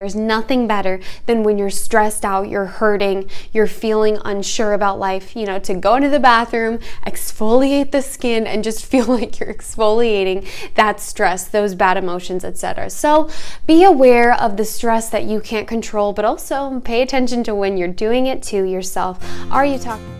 There's nothing better than when you're stressed out, you're hurting, you're feeling unsure about life, to go into the bathroom, exfoliate the skin, and just feel like you're exfoliating that stress, those bad emotions, etc. So be aware of the stress that you can't control, but also pay attention to when you're doing it to yourself. Are you talking?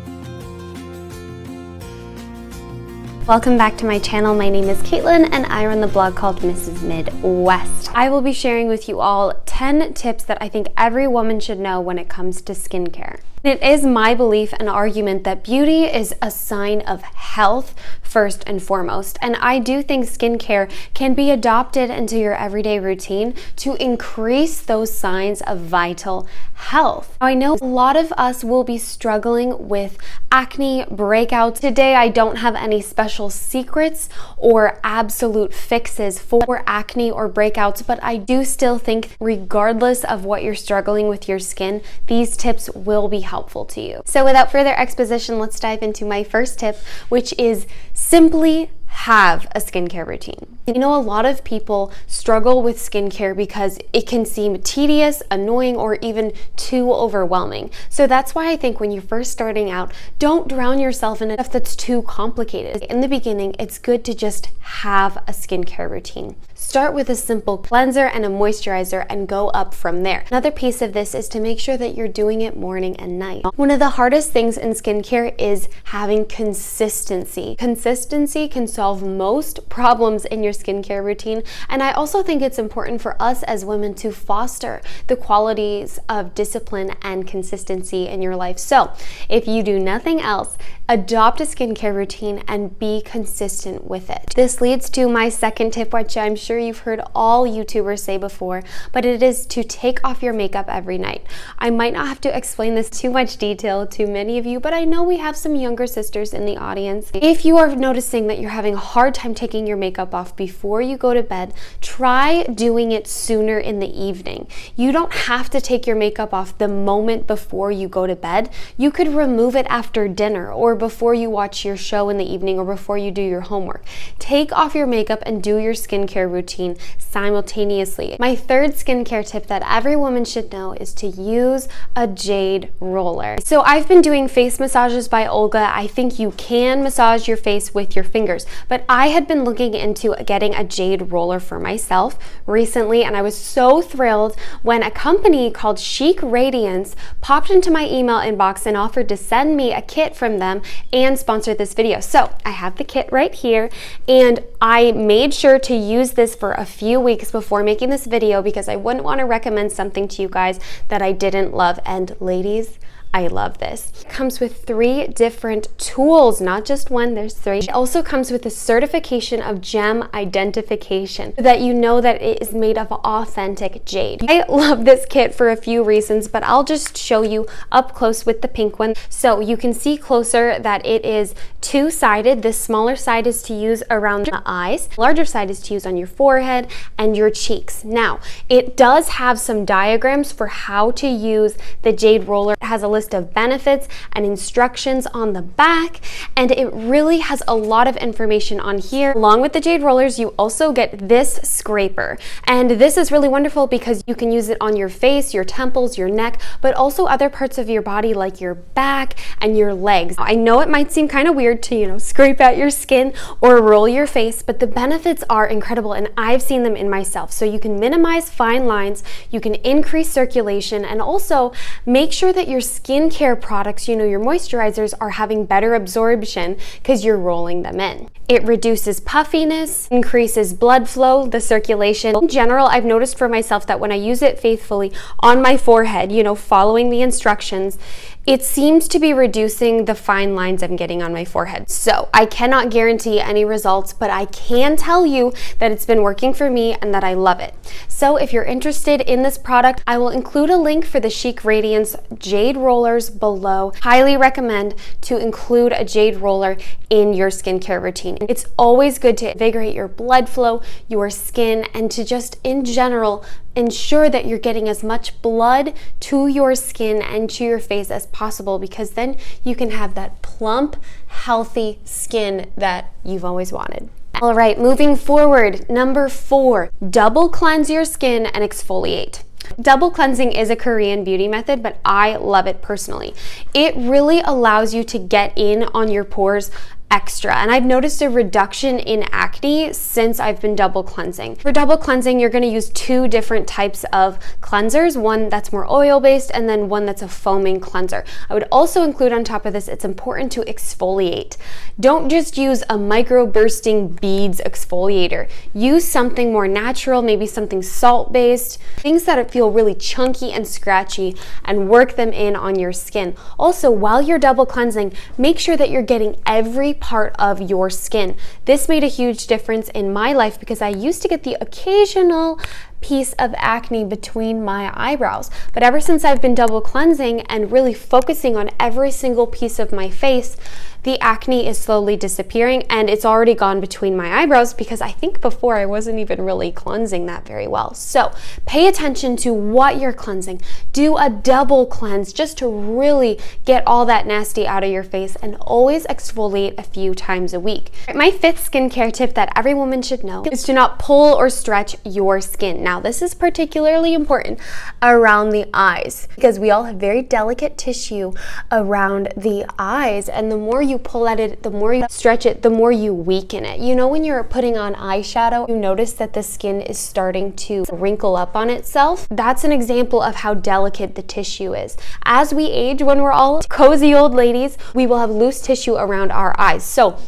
Welcome back to my channel. My name is Caitlin and I run the blog called Mrs. Midwest. I will be sharing with you all 10 tips that I think every woman should know when it comes to skincare. It is my belief and argument that beauty is a sign of health first and foremost, and I do think skincare can be adopted into your everyday routine to increase those signs of vital health. I know a lot of us will be struggling with acne, breakouts. Today I don't have any special secrets or absolute fixes for acne or breakouts, but I do still think regardless of what you're struggling with your skin, these tips will be helpful to you. So without further exposition, let's dive into my first tip, which is simply have a skincare routine. A lot of people struggle with skincare because it can seem tedious, annoying, or even too overwhelming. So that's why I think when you're first starting out, don't drown yourself in stuff that's too complicated. In the beginning, it's good to just have a skincare routine. Start with a simple cleanser and a moisturizer and go up from there. Another piece of this is to make sure that you're doing it morning and night. One of the hardest things in skincare is having consistency. Consistency can solve most problems in your skincare routine, and I also think it's important for us as women to foster the qualities of discipline and consistency in your life. So if you do nothing else, adopt a skincare routine and be consistent with it. This leads to my second tip, which I'm sure you've heard all YouTubers say before, but it is to take off your makeup every night. I might not have to explain this too much detail to many of you, but I know we have some younger sisters in the audience. If you are noticing that you're having a hard time taking your makeup off before you go to bed, try doing it sooner in the evening. You don't have to take your makeup off the moment before you go to bed. You could remove it after dinner or before you watch your show in the evening or before you do your homework. Take off your makeup and do your skincare routine simultaneously. My third skincare tip that every woman should know is to use a Jade Roller. So I've been doing face massages by Olga. I think you can massage your face with your fingers, but I had been looking into getting a Jade Roller for myself recently, and I was so thrilled when a company called Chic Radiance popped into my email inbox and offered to send me a kit from them and sponsor this video. So I have the kit right here, and I made sure to use this for a few weeks before making this video because I wouldn't want to recommend something to you guys that I didn't love. And ladies, I love this. It comes with 3 different tools, not just one, there's 3. It also comes with a certification of gem identification so that you know that it is made of authentic jade. I love this kit for a few reasons, but I'll just show you up close with the pink one. So you can see closer that it is 2-sided. This smaller side is to use around the eyes. The larger side is to use on your forehead and your cheeks. Now, it does have some diagrams for how to use the Jade Roller. It has a list of benefits and instructions on the back, and it really has a lot of information on here. Along with the Jade Rollers, you also get this scraper, and this is really wonderful because you can use it on your face, your temples, your neck, but also other parts of your body like your back and your legs. I know it might seem kind of weird to, scrape at your skin or roll your face, but the benefits are incredible, and I've seen them in myself. So you can minimize fine lines, you can increase circulation, and also make sure that your skincare products, your moisturizers, are having better absorption because you're rolling them in. It reduces puffiness, increases blood flow, the circulation. In general, I've noticed for myself that when I use it faithfully on my forehead, following the instructions, it seems to be reducing the fine lines I'm getting on my forehead. So I cannot guarantee any results, but I can tell you that it's been working for me and that I love it. So if you're interested in this product, I will include a link for the Chic Radiance Jade Rollers below. Highly recommend to include a Jade Roller in your skincare routine. It's always good to invigorate your blood flow, your skin, and to just in general ensure that you're getting as much blood to your skin and to your face as possible, because then you can have that plump, healthy skin that you've always wanted. All right, moving forward, number 4, double cleanse your skin and exfoliate. Double cleansing is a Korean beauty method, but I love it personally. It really allows you to get in on your pores extra, and I've noticed a reduction in acne since I've been double cleansing. For double cleansing, you're going to use two different types of cleansers, one that's more oil based and then one that's a foaming cleanser. I would also include on top of this, it's important to exfoliate. Don't just use a micro bursting beads exfoliator. Use something more natural, maybe something salt based, things that feel really chunky and scratchy, and work them in on your skin. Also, while you're double cleansing, make sure that you're getting every part of your skin. This made a huge difference in my life because I used to get the occasional piece of acne between my eyebrows. But ever since I've been double cleansing and really focusing on every single piece of my face, the acne is slowly disappearing, and it's already gone between my eyebrows because I think before I wasn't even really cleansing that very well. So pay attention to what you're cleansing. Do a double cleanse just to really get all that nasty out of your face, and always exfoliate a few times a week. My fifth skincare tip that every woman should know is to not pull or stretch your skin. Now, this is particularly important around the eyes because we all have very delicate tissue around the eyes, and the more you pull at it, the more you stretch it, the more you weaken it. You know, when you're putting on eyeshadow, you notice that the skin is starting to wrinkle up on itself. That's an example of how delicate the tissue is. As we age, when we're all cozy old ladies, we will have loose tissue around our eyes. So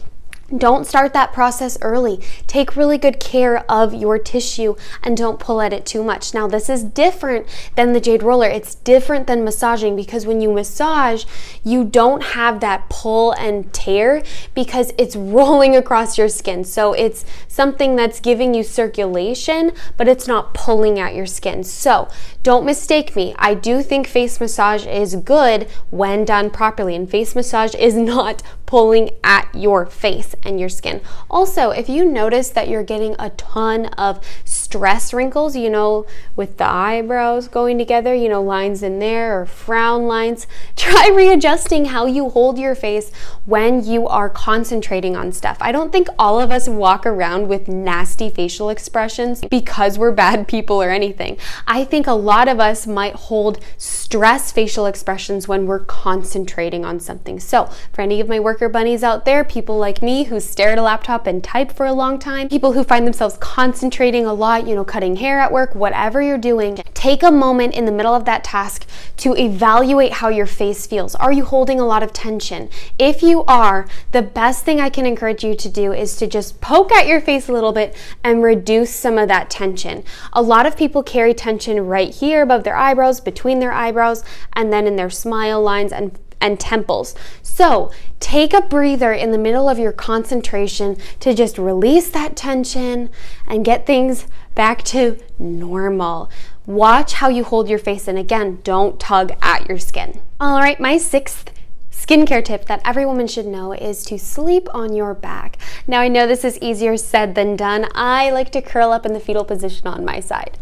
don't start that process early. Take really good care of your tissue and don't pull at it too much. Now, this is different than the Jade Roller. It's different than massaging because when you massage, you don't have that pull and tear because it's rolling across your skin. So it's something that's giving you circulation, but it's not pulling at your skin. So don't mistake me. I do think face massage is good when done properly, and face massage is not pulling at your face and your skin. Also, if you notice that you're getting a ton of stress wrinkles, you know, with the eyebrows going together, you know, lines in there or frown lines, try readjusting how you hold your face when you are concentrating on stuff. I don't think all of us walk around with nasty facial expressions because we're bad people or anything. I think a lot of us might hold stress facial expressions when we're concentrating on something. So for any of my worker bunnies out there, people like me who stare at a laptop and type for a long time, people who find themselves concentrating a lot, you know, cutting hair at work, whatever you're doing, take a moment in the middle of that task to evaluate how your face feels. Are you holding a lot of tension? If you are, the best thing I can encourage you to do is to just poke at your face a little bit and reduce some of that tension. A lot of people carry tension right here above their eyebrows, between their eyebrows, and then in their smile lines and temples. So take a breather in the middle of your concentration to just release that tension and get things back to normal. Watch how you hold your face, and again, don't tug at your skin. All right, my sixth skincare tip that every woman should know is to sleep on your back. Now, I know this is easier said than done. I like to curl up in the fetal position on my side.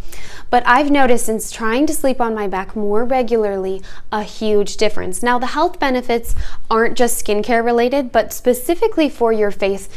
But I've noticed since trying to sleep on my back more regularly, a huge difference. Now, the health benefits aren't just skincare related, but specifically for your face,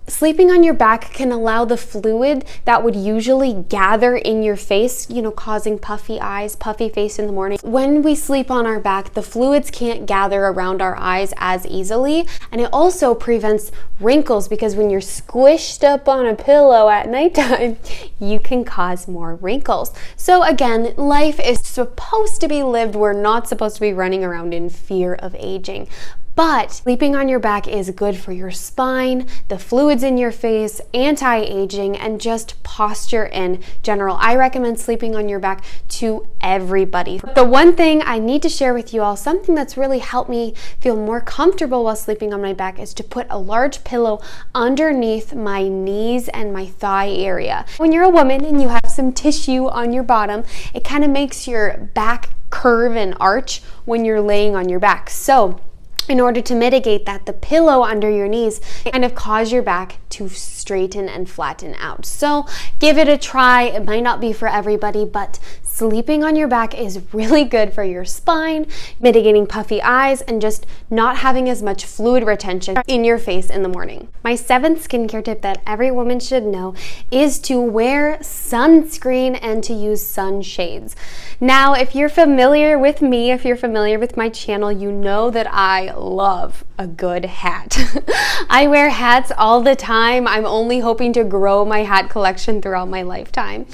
sleeping on your back can allow the fluid that would usually gather in your face, you know, causing puffy eyes, puffy face in the morning. When we sleep on our back, the fluids can't gather around our eyes as easily, and it also prevents wrinkles because when you're squished up on a pillow at nighttime, you can cause more wrinkles. So again, life is supposed to be lived. We're not supposed to be running around in fear of aging. But sleeping on your back is good for your spine, the fluids in your face, anti-aging, and just posture in general. I recommend sleeping on your back to everybody. The one thing I need to share with you all, something that's really helped me feel more comfortable while sleeping on my back, is to put a large pillow underneath my knees and my thigh area. When you're a woman and you have some tissue on your bottom, it kind of makes your back curve and arch when you're laying on your back. So in order to mitigate that, the pillow under your knees kind of cause your back to straighten and flatten out. So give it a try. It might not be for everybody, but sleeping on your back is really good for your spine, mitigating puffy eyes, and just not having as much fluid retention in your face in the morning. My 7th skincare tip that every woman should know is to wear sunscreen and to use sunshades. Now, if you're familiar with me, if you're familiar with my channel, you know that I love a good hat. I wear hats all the time. I'm only hoping to grow my hat collection throughout my lifetime.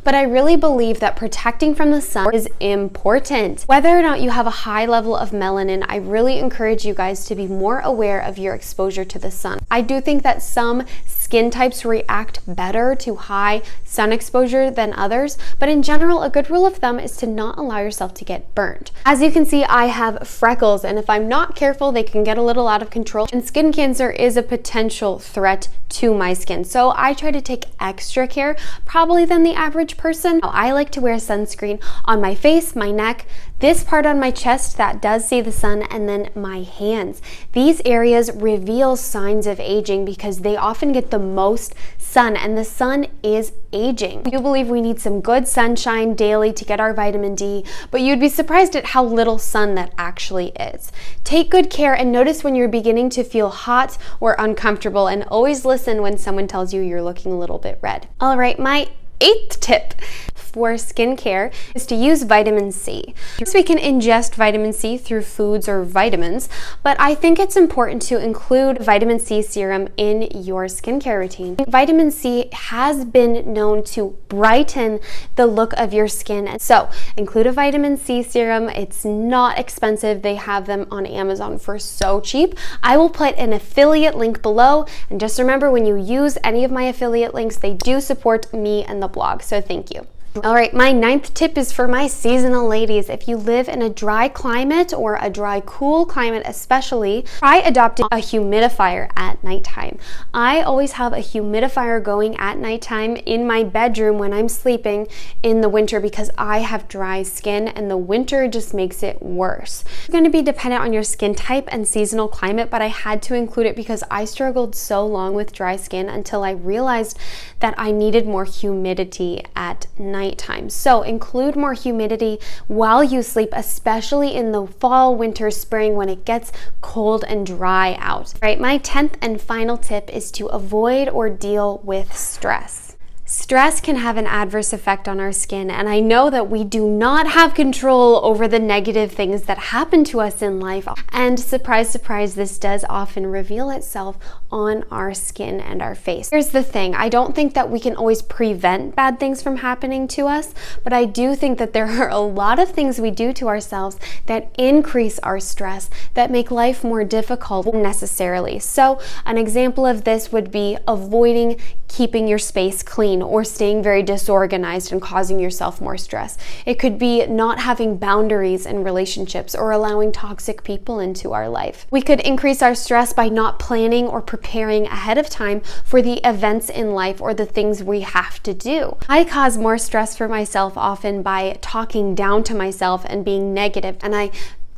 But I really believe that protecting from the sun is important. Whether or not you have a high level of melanin, I really encourage you guys to be more aware of your exposure to the sun. I do think that some skin types react better to high sun exposure than others, but in general, a good rule of thumb is to not allow yourself to get burnt. As you can see, I have freckles, and if I'm not careful, they can get a little out of control, and skin cancer is a potential threat to my skin. So I try to take extra care, probably than the average person. I like to wear sunscreen on my face, my neck, this part on my chest that does see the sun, and then my hands. These areas reveal signs of aging because they often get the most sun, and the sun is aging. I do believe we need some good sunshine daily to get our vitamin D, but you'd be surprised at how little sun that actually is. Take good care and notice when you're beginning to feel hot or uncomfortable, and always listen when someone tells you you're looking a little bit red. All right, my 8th tip for skincare is to use vitamin C. So we can ingest vitamin C through foods or vitamins, but I think it's important to include vitamin C serum in your skincare routine. Vitamin C has been known to brighten the look of your skin. So include a vitamin C serum. It's not expensive. They have them on Amazon for so cheap. I will put an affiliate link below, and just remember, when you use any of my affiliate links, they do support me and the blog, so thank you. All right, my 9th tip is for my seasonal ladies. If you live in a dry climate or a dry, cool climate especially, try adopting a humidifier at nighttime. I always have a humidifier going at nighttime in my bedroom when I'm sleeping in the winter because I have dry skin, and the winter just makes it worse. It's going to be dependent on your skin type and seasonal climate, but I had to include it because I struggled so long with dry skin until I realized that I needed more humidity at nighttime. So include more humidity while you sleep, especially in the fall, winter, spring, when it gets cold and dry out. All right, my 10th and final tip is to avoid or deal with stress. Stress can have an adverse effect on our skin, and I know that we do not have control over the negative things that happen to us in life. And surprise, surprise, this does often reveal itself on our skin and our face. Here's the thing, I don't think that we can always prevent bad things from happening to us, but I do think that there are a lot of things we do to ourselves that increase our stress, that make life more difficult necessarily. So an example of this would be avoiding keeping your space clean or staying very disorganized and causing yourself more stress. It could be not having boundaries in relationships or allowing toxic people into our life. We could increase our stress by not planning or preparing ahead of time for the events in life or the things we have to do. I cause more stress for myself often by talking down to myself and being negative, and I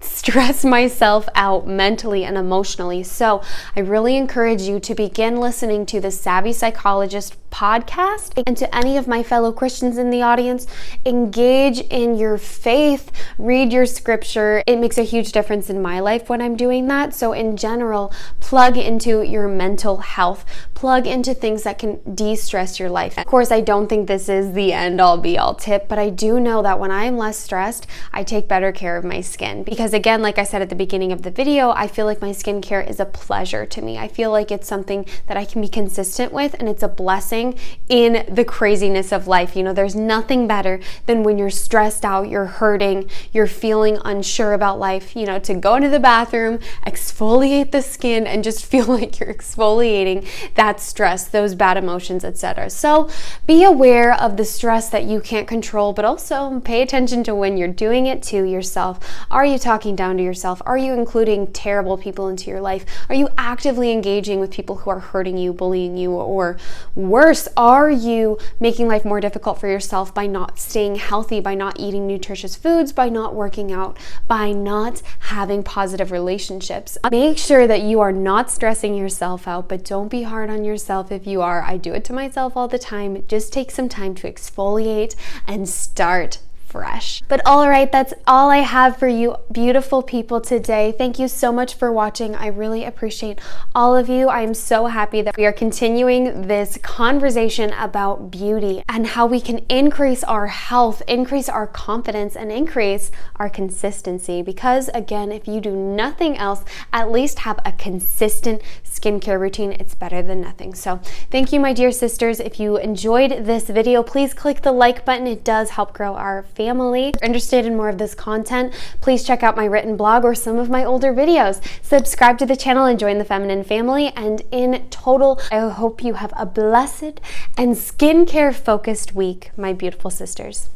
stress myself out mentally and emotionally. So I really encourage you to begin listening to the Savvy Psychologist podcast, and to any of my fellow Christians in the audience, engage in your faith, read your scripture. It makes a huge difference in my life when I'm doing that. So in general, plug into your mental health, plug into things that can de-stress your life. Of course, I don't think this is the end all be all tip, but I do know that when I'm less stressed, I take better care of my skin, because again, like I said at the beginning of the video, I feel like my skincare is a pleasure to me. I feel like it's something that I can be consistent with, and it's a blessing in the craziness of life. You know, there's nothing better than when you're stressed out, you're hurting, you're feeling unsure about life, you know, to go into the bathroom, exfoliate the skin, and just feel like you're exfoliating that stress, those bad emotions, etc. So be aware of the stress that you can't control, but also pay attention to when you're doing it to yourself. Are you talking down to yourself? Are you including terrible people into your life? Are you actively engaging with people who are hurting you, bullying you, or worse, are you making life more difficult for yourself by not staying healthy, by not eating nutritious foods, by not working out, by not having positive relationships? Make sure that you are not stressing yourself out, but don't be hard on yourself if you are. I do it to myself all the time. Just take some time to exfoliate and start fresh. But all right, that's all I have for you beautiful people today. Thank you so much for watching. I really appreciate all of you. I'm so happy that we are continuing this conversation about beauty and how we can increase our health, increase our confidence, and increase our consistency. Because again, if you do nothing else, at least have a consistent skincare routine. It's better than nothing. So thank you, my dear sisters. If you enjoyed this video, please click the like button. It does help grow our family. If you're interested in more of this content, please check out my written blog or some of my older videos. Subscribe to the channel and join the feminine family. And in total, I hope you have a blessed and skincare focused week, my beautiful sisters.